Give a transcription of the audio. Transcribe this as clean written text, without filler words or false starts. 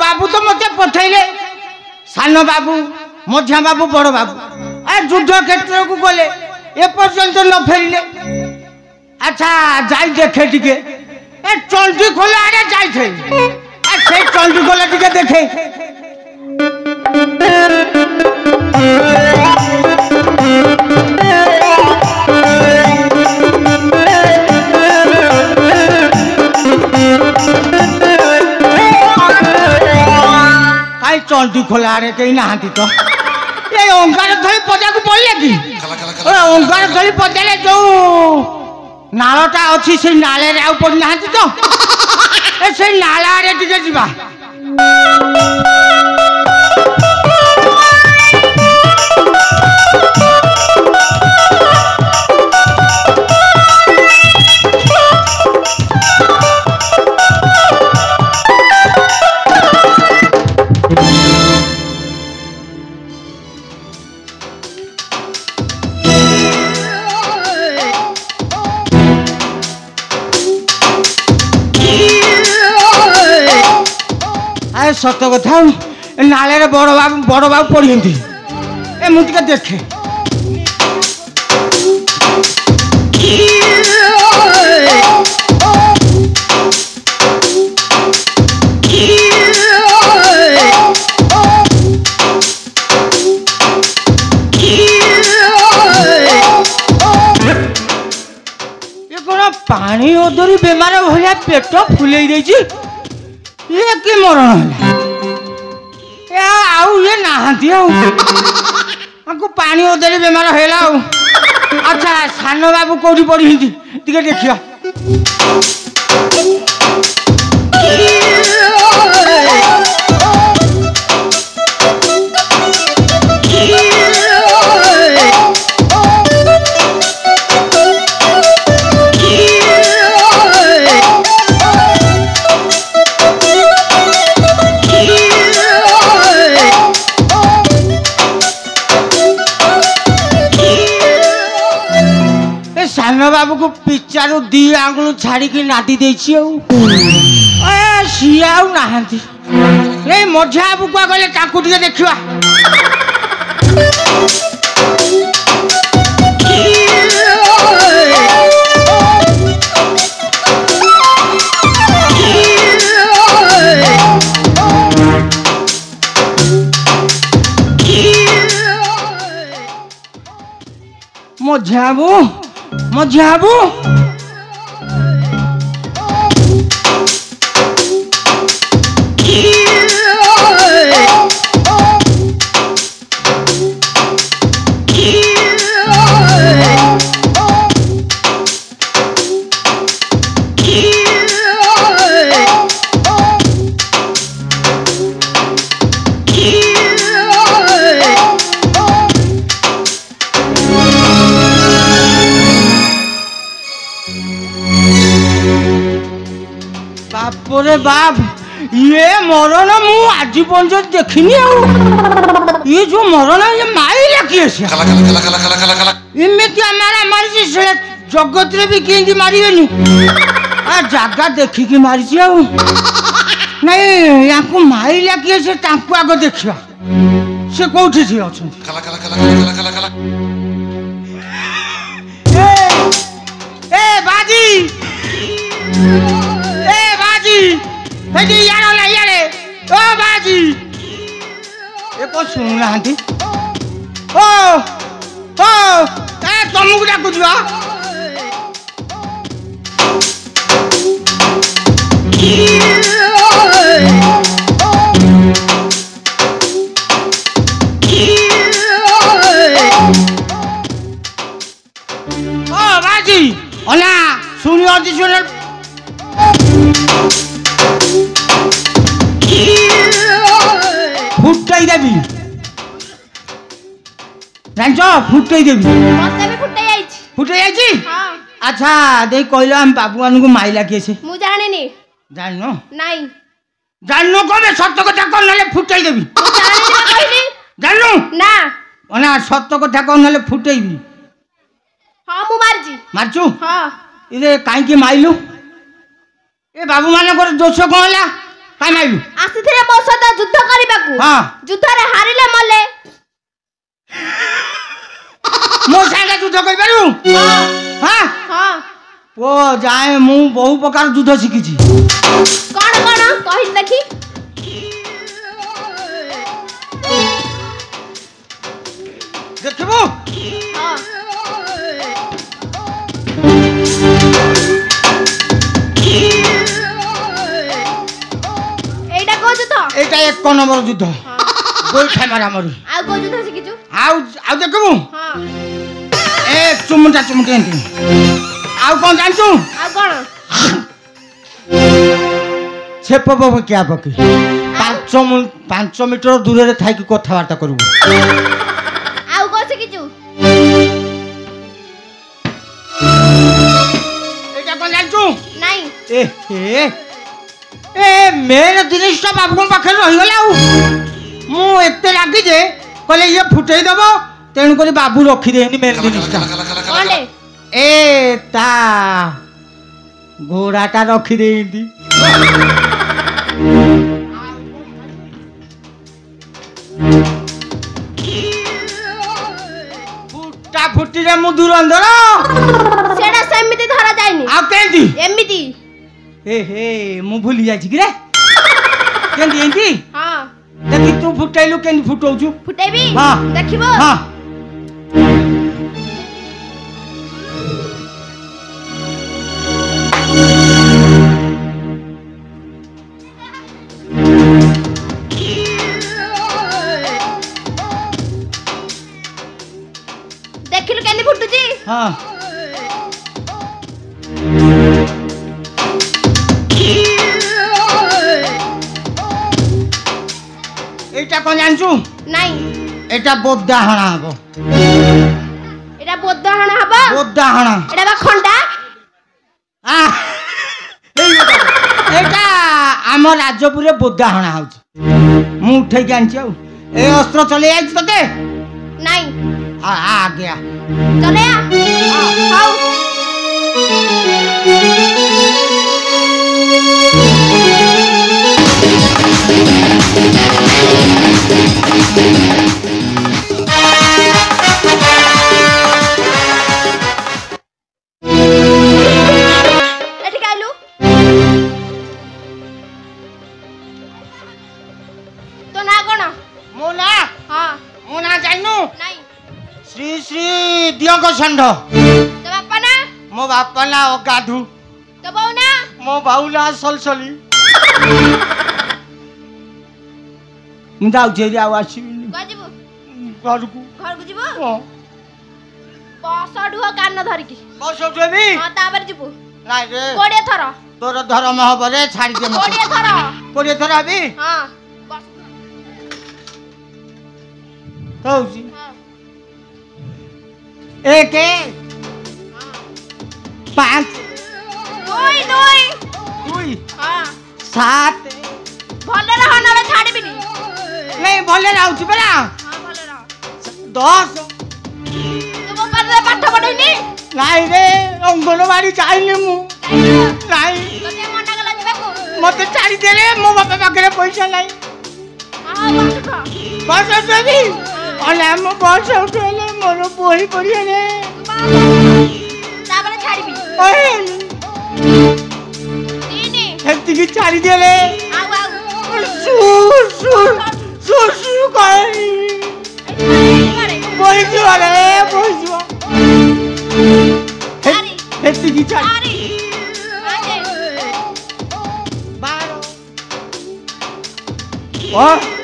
बाबू तो मत पठेले सान बाबू मझिया बाबू बड़ बाबू आ युद्ध क्षेत्र को गले ए पर्यंत न फेरिले। अच्छा जाई देखे टिके ए चंडी खोला आड़े जाई थे आ से चंडी खोला टिके देखे। काई चंडी खोला आड़े कहीं नहांती तो ए ओंकार धरी पदा को पड़ले कि ओ ओंकार धरी पदाले जो नालटा अछि से नाले रे आ पड़ नहांती तो ए से नाला रे टिके जिबा। सत कथा नाले रे बड़ बाबू पड़ी ए मुझे देखे पानी ओदरी बेमार भाया पेट फुले ये कि मरण है आउ ये नहांती आको पानी ओदरी बेमार हैला। अच्छा सान बाबू कोठी पड़ी टिके देखियो बाबू को पिचारू दी आंगुल छाड़ी की नाटी देछि सी आउ नहांती ए मझिया बाबू को गले ताकू टिके देखिबा। मझिया बाबू बापरे बाप ये मरण मु आज पर्यंत देखनी ये जो मरण ये मारिला किए से इमेति हमारा मारी से जगत रे भी केंदी मारिबेनी आ जागा देखि की मारी से नहीं याको मारिला किए से तांको आगो देखिया से कोठी थी अछन ए बाजी हेदी यारो ला यारे ओ बाजी ए को सुन नांती ओ ए तमु डाकु दिवा ओ बाजी ओला सुनियो दी सुन फुटाई देवी जानछ फुटाई देवी मते भी फुटाई आइछि हां। अच्छा दे कहलो हम बाबू मान को माइला के से मु जानेनी जाननो नहीं जाननो कबे सत्य कथा कोन नले फुटाई देवी जानेनी कहली जाननो ना ओना सत्य कथा कोन नले फुटाईबी हां मु मारछु हां इरे काई के माइलु ए बाबू मान को दोष कोला କାଇଁ ମାଇଲୁ ଆସିଥିଲେ ମୋ ସହିତ ଯୁଦ୍ଧ କରିବାକୁ ହଁ ଯୁଦ୍ଧରେ ହାରିଲେ ମଲେ ମୋ ସାଙ୍ଗେ ଯୁଦ୍ଧ କରିପାରୁ ହଁ ହଁ ଓ ଯାଏ ମୁଁ ବହୁ ପ୍ରକାର ଯୁଦ୍ଧ ଶିଖିଛି କଣ କଣ କହିଲି ଦେଖି ଦେଖିବୁ ହଁ এইটা কোন যুদ্ধ এইটা 1 নম্বর যুদ্ধ গোইঠা মারামারি ଆଉ কোন যুদ্ধ শিখিଛୁ ଆଉ ଆଉ ଦେଖିବୁ ହଁ ଏ ଚୁମୁଟା ଚୁମୁଟି ଏନ୍ତି ଆଉ କଣ ଜାଣିଛୁ ଆଉ କଣ ଛେପ ପକିଆ ପକି 5 ମିଟର ଦୂରରେ ଥାଇକି କଥାବାର୍ତ୍ତା କରିବୁ ଆଉ କଣ ଶିଖିଛୁ এইটা କଣ ଜାଣିଛୁ ନାଇଁ ଏ ମେନ୍ ଜିନିଷଟା ବାବୁଙ୍କ ପାଖରେ ରହିଗଲା ଆଉ ମୁଁ ଏତେ ରାଗି ଯେ କହିଲେ ଇଏ ଫୁଟେଇ ଦେବ ତେଣୁକରି ବାବୁ ରଖିଦେଇନି ମେନ୍ ଜିନିଷଟା କଣଟେ ଏ ତା ଘୋଡ଼ାଟା ରଖିଦେଇନ୍ତି ଫୁଟା ଫୁଟିରେ ମୁଁ ଧୁରନ୍ଧର ସେଟା ସେମିତି ଧରା ଯାଇନି ଆଉ କେମିତି ଏମିତି ହେ ମୁଁ ଭୁଲି ଯାଇଛି କିରେ କେମିତି ଏମିତି ହଁ ଦେଖି ତୁ ଫୁଟେଇଲୁ କେମିତି ଫୁଟଉଛୁ ଫୁଟେଇବି ହଁ ଦେଖିବ ହଁ ଦେଖିଲୁ କେମିତି ଫୁଟୁଛି ହଁ এইটা কଣ জাଣିଛୁ ନାଇଁ এটা ବୋଦାହଣା ହବ ଏଟା ବୋଦହାଣ ହବ ବୋଦାହଣା ଏଟା ବା ଖଣ୍ଡା এইটা ଆମ ରାଜପୁରରେ ବୋଦାହଣା ହଉଛି ମୁଁ ଉଠେଇକି ଆଣିଛି ଆଉ ଏ ଅସ୍ତ୍ର ଚଲେଇ ଯାଇଛି ତତେ ନାଇଁ ଆଜ୍ଞା ଚଲେଆ ହଉ ଏଠି ଖାଇଲୁ ତୋ ନାଁ କଣ ମୋ ନା ହଁ ମୋ ନା ଜାଣିନୁ ନାଇଁ ଶ୍ରୀ ଶ୍ରୀ ଦିଅଙ୍କ ଷଣ୍ଢ ତୋ ବାପା ନା ମୋ ବାପା ନା ଅଗାଧୁ ତୋ ବୋଉ ନା ମୋ ବାଉ ନା ସଲସଲି ମୁଁ ଯାଉଛି ଏଠି ଆଉ ଆସିବିନି କୁଆଡେ ଯିବୁ ଘରକୁ ଘରକୁ ଯିବୁ ହଁ ବସ ଢୁହ କାନ ଧରିକି ବସ ଉଠେବି ହଁ ତାପରେ ଯିବୁ ନାଇଁ ରେ 20 ଥର ତୋର ଧର୍ମ ହବ ରେ ଛାଡ଼ିଦେ 20 ଥର 20 ଥର ହେବି ହଁ ବସ ହଉଛି ହଁ 1 5 ଦୁଇ 2 ହଁ 7 ଭଲ ରହ ନହେଲେ ଛାଡ଼ିବିନି ନାଇଁ ଭଲ ରହୁଛି ପରା ହଁ ଭଲ ରହ 10 ତୁ ମୋ ପାଖରେ ପାଠ ପଢେଇନି ନାଇଁ ରେ ଅଙ୍ଗନବାଡି ଯାଇନି ମୁଁ ନାଇଁ ତତେ ମନା କଲା ଯିବାକୁ ମତେ ଛାଡ଼ିଦେଲେ ମୋ ବାପା ପାଖରେ ପଇସା ନାହିଁ ହଁ ବସ ଉଠ ବସ ଉଠେବି ଅନା ମୁଁ ବସ ଉଠେଇଲେ ମୋର ବହି ପଡ଼ିଗଲେ ତାପରେ ଛାଡ଼ିବି ସେତିକି ଛାଡ଼ିଦେଲେ ଆଉ ବହିଯିବ ରେ ବହିଯିବ ସେତିକି ଛାଡ଼ି 12